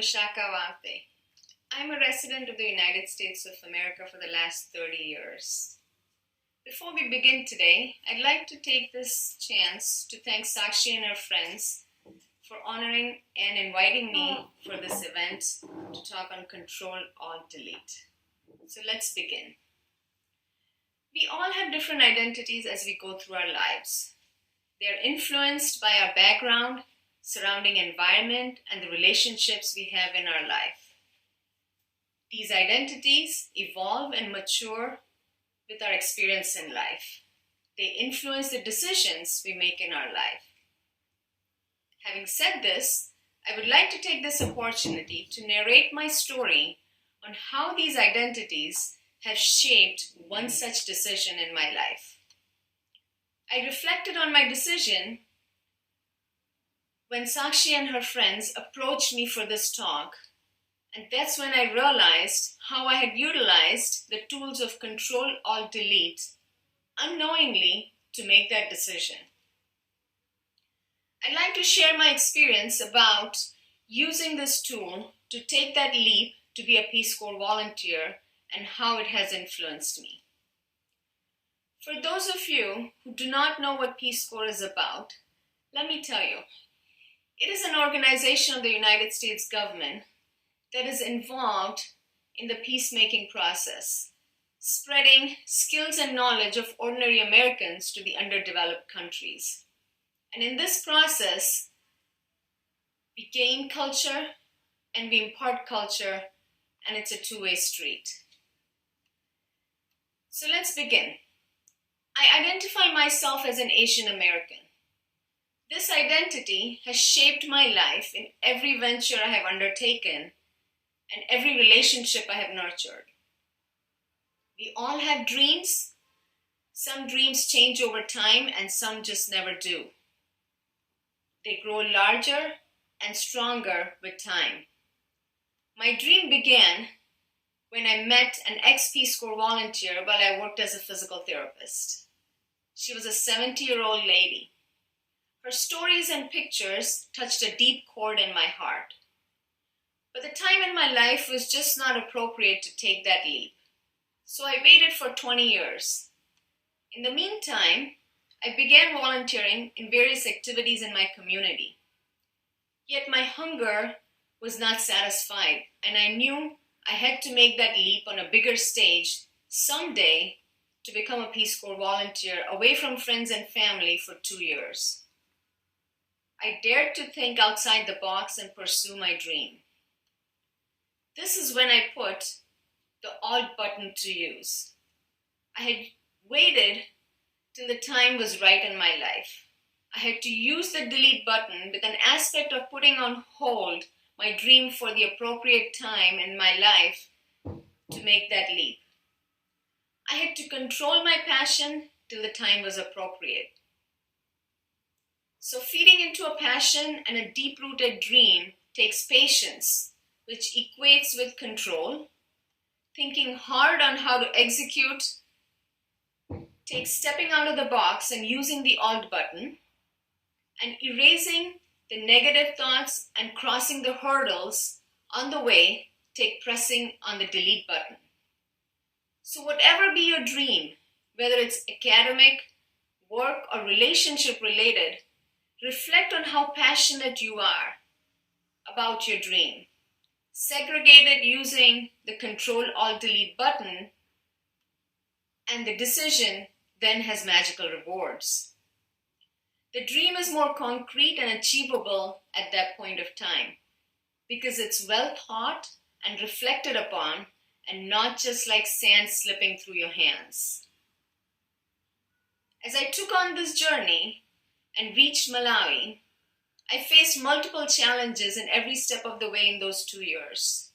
Vishakha Wavde. I'm a resident of the United States of America for the last 30 years. Before we begin today, I'd like to take this chance to thank Sakshi and her friends for honoring and inviting me for this event to talk on Control, Alt, Delete. So let's begin. We all have different identities as we go through our lives. They are influenced by our background, surrounding environment, and the relationships we have in our life. These identities evolve and mature with our experience in life. They influence the decisions we make in our life. Having said this, I would like to take this opportunity to narrate my story on how these identities have shaped one such decision in my life. I reflected on my decision when Sakshi and her friends approached me for this talk, and that's when I realized how I had utilized the tools of Control, Alt, Delete unknowingly to make that decision. I'd like to share my experience about using this tool to take that leap to be a Peace Corps volunteer and how it has influenced me. For those of you who do not know what Peace Corps is about, let me tell you. It is an organization of the United States government that is involved in the peacemaking process, spreading skills and knowledge of ordinary Americans to the underdeveloped countries. And in this process, we gain culture and we impart culture, and it's a two-way street. So let's begin. I identify myself as an Asian American. This identity has shaped my life in every venture I have undertaken and every relationship I have nurtured. We all have dreams. Some dreams change over time and some just never do. They grow larger and stronger with time. My dream began when I met an ex-Peace Corps volunteer while I worked as a physical therapist. She was a 70-year-old lady. Her stories and pictures touched a deep chord in my heart. But the time in my life was just not appropriate to take that leap. So I waited for 20 years. In the meantime, I began volunteering in various activities in my community. Yet my hunger was not satisfied, and I knew I had to make that leap on a bigger stage someday to become a Peace Corps volunteer away from friends and family for 2 years. I dared to think outside the box and pursue my dream. This is when I put the Alt button to use. I had waited till the time was right in my life. I had to use the delete button with an aspect of putting on hold my dream for the appropriate time in my life to make that leap. I had to control my passion till the time was appropriate. So feeding into a passion and a deep-rooted dream takes patience, which equates with control. Thinking hard on how to execute takes stepping out of the box and using the Alt button, and erasing the negative thoughts and crossing the hurdles on the way take pressing on the delete button. So whatever be your dream, whether it's academic, work, or relationship related, reflect on how passionate you are about your dream. Segregate it using the Control Alt Delete button, and the decision then has magical rewards. The dream is more concrete and achievable at that point of time because it's well thought and reflected upon and not just like sand slipping through your hands. As I took on this journey and reached Malawi, I faced multiple challenges in every step of the way in those 2 years.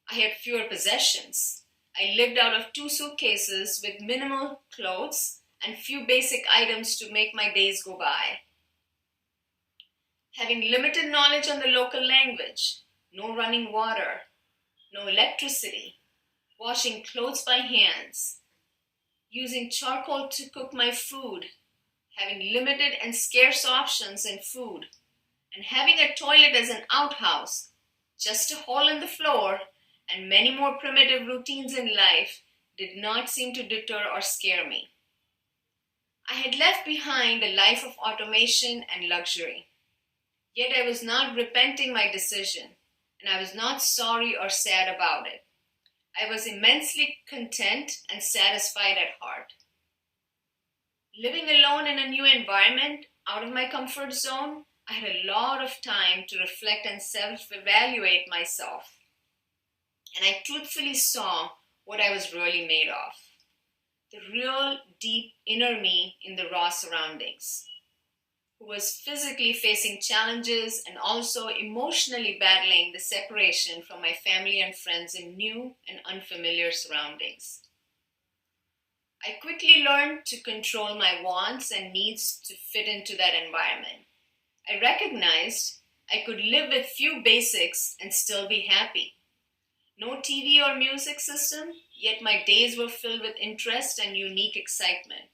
I had fewer possessions. I lived out of 2 suitcases with minimal clothes and few basic items to make my days go by. Having limited knowledge on the local language, no running water, no electricity, washing clothes by hands, using charcoal to cook my food, having limited and scarce options in food, and having a toilet as an outhouse, Just a hole in the floor and many more primitive routines in life did not seem to deter or scare me. I had left behind a life of automation and luxury. Yet I was not repenting my decision, and I was not sorry or sad about it. I was immensely content and satisfied at heart. Living alone in a new environment, out of my comfort zone, I had a lot of time to reflect and self-evaluate myself. And I truthfully saw what I was really made of. The real, deep inner me in the raw surroundings, who was physically facing challenges and also emotionally battling the separation from my family and friends in new and unfamiliar surroundings. I quickly learned to control my wants and needs to fit into that environment. I recognized I could live with few basics and still be happy. No TV or music system, yet my days were filled with interest and unique excitement.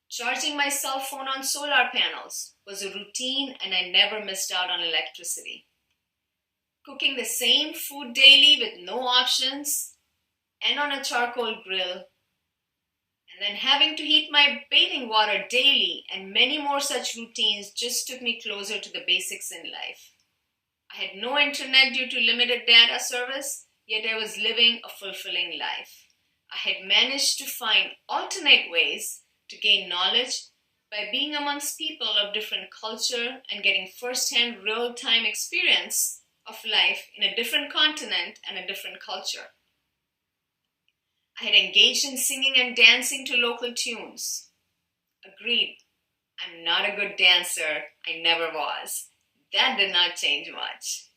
Charging my cell phone on solar panels was a routine, and I never missed out on electricity. Cooking the same food daily with no options and on a charcoal grill, and then having to heat my bathing water daily and many more such routines just took me closer to the basics in life. I had no internet due to limited data service, yet I was living a fulfilling life. I had managed to find alternate ways to gain knowledge by being amongst people of different culture and getting first-hand real-time experience of life in a different continent and a different culture. I had engaged in singing and dancing to local tunes. Agreed, I'm not a good dancer. I never was. That did not change much.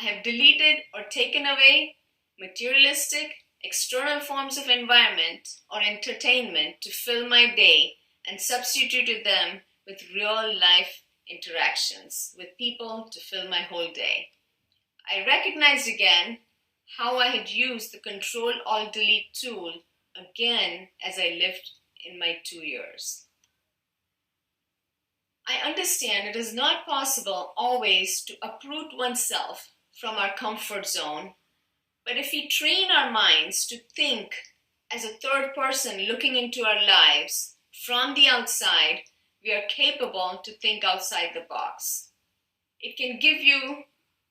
I have deleted or taken away materialistic, external forms of environment or entertainment to fill my day and substituted them with real life interactions with people to fill my whole day. I recognized again how I had used the Control-Alt-Delete tool again as I lived in my 2 years. I understand it is not possible always to uproot oneself from our comfort zone, but if we train our minds to think as a third person looking into our lives from the outside, we are capable to think outside the box. It can give you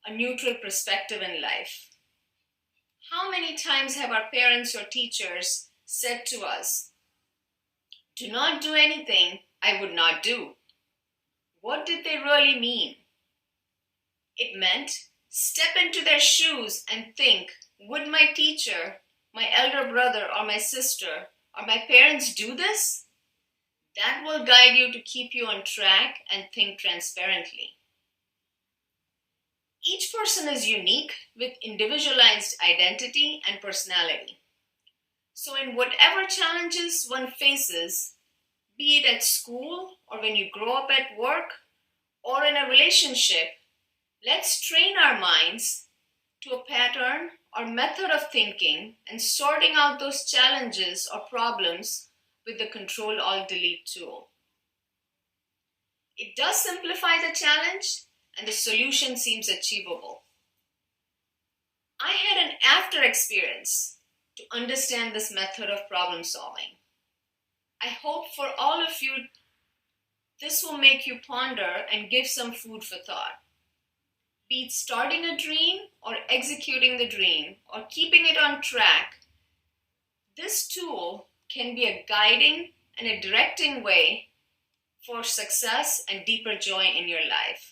a neutral perspective in life. How many times have our parents or teachers said to us, "Do not do anything I would not do"? What did they really mean? It meant step into their shoes and think, would my teacher, my elder brother or my sister or my parents do this? That will guide you to keep you on track and think transparently. Each person is unique with individualized identity and personality. So in whatever challenges one faces, be it at school or when you grow up at work or in a relationship, let's train our minds to a pattern or method of thinking and sorting out those challenges or problems with the Control-Alt-Delete tool. It does simplify the challenge and the solution seems achievable. I had an after experience to understand this method of problem solving. I hope for all of you this will make you ponder and give some food for thought. Be it starting a dream or executing the dream or keeping it on track, this tool can be a guiding and a directing way for success and deeper joy in your life.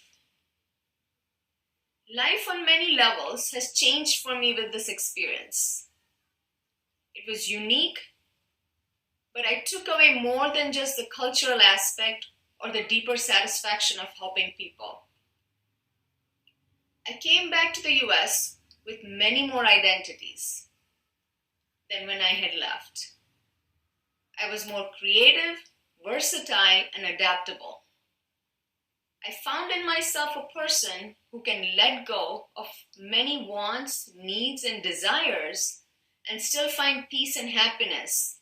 Life on many levels has changed for me with this experience. It was unique, but I took away more than just the cultural aspect or the deeper satisfaction of helping people. I came back to the US with many more identities than when I had left. I was more creative, versatile, and adaptable. I found in myself a person who can let go of many wants, needs, and desires and still find peace and happiness.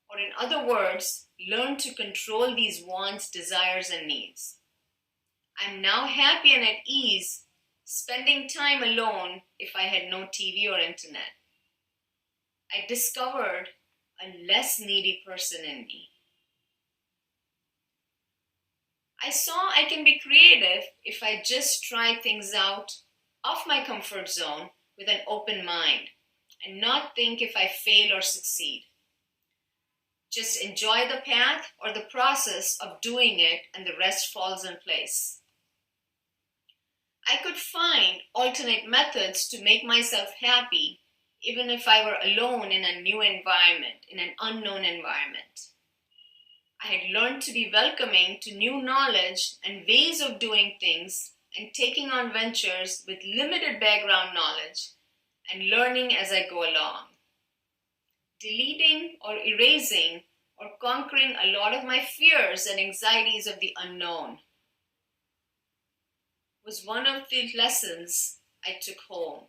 Or in other words, learn to control these wants, desires, and needs. I'm now happy and at ease spending time alone if I had no TV or internet. I discovered a less needy person in me. I saw I can be creative if I just try things out of my comfort zone with an open mind and not think if I fail or succeed. Just enjoy the path or the process of doing it, and the rest falls in place. I could find alternate methods to make myself happy even if I were alone in a new environment, in an unknown environment. I had learned to be welcoming to new knowledge and ways of doing things and taking on ventures with limited background knowledge and learning as I go along. Deleting or erasing or conquering a lot of my fears and anxieties of the unknown was one of the lessons I took home.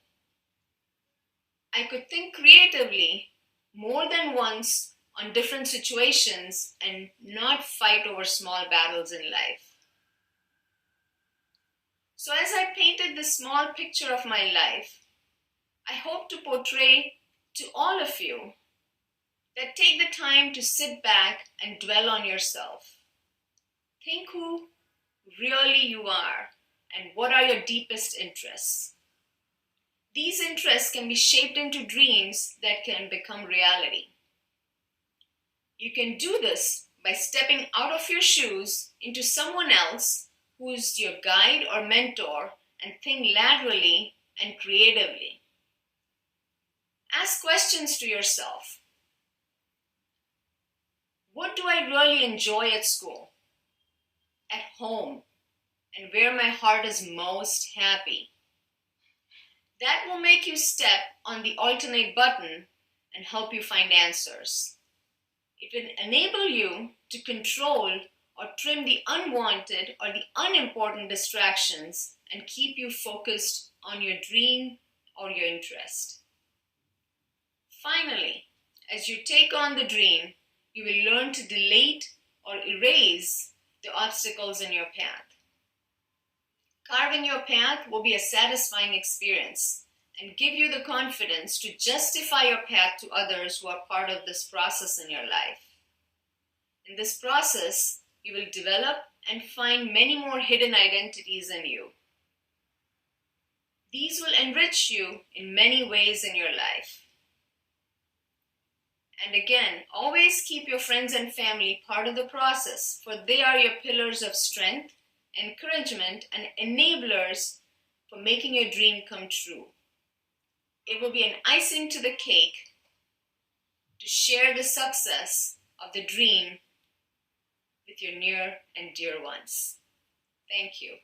I could think creatively more than once on different situations and not fight over small battles in life. So as I painted this small picture of my life, I hope to portray to all of you that take the time to sit back and dwell on yourself. Think who really you are and what are your deepest interests. These interests can be shaped into dreams that can become reality. You can do this by stepping out of your shoes into someone else who is your guide or mentor and think laterally and creatively. Ask questions to yourself. What do I really enjoy at school, at home, and where my heart is most happy? That will make you step on the alternate button and help you find answers. It will enable you to control or trim the unwanted or the unimportant distractions and keep you focused on your dream or your interest. Finally, as you take on the dream, you will learn to delete or erase the obstacles in your path. Carving your path will be a satisfying experience and give you the confidence to justify your path to others who are part of this process in your life. In this process, you will develop and find many more hidden identities in you. These will enrich you in many ways in your life. And again, always keep your friends and family part of the process, for they are your pillars of strength, encouragement, and enablers for making your dream come true. It will be an icing to the cake to share the success of the dream with your near and dear ones. Thank you.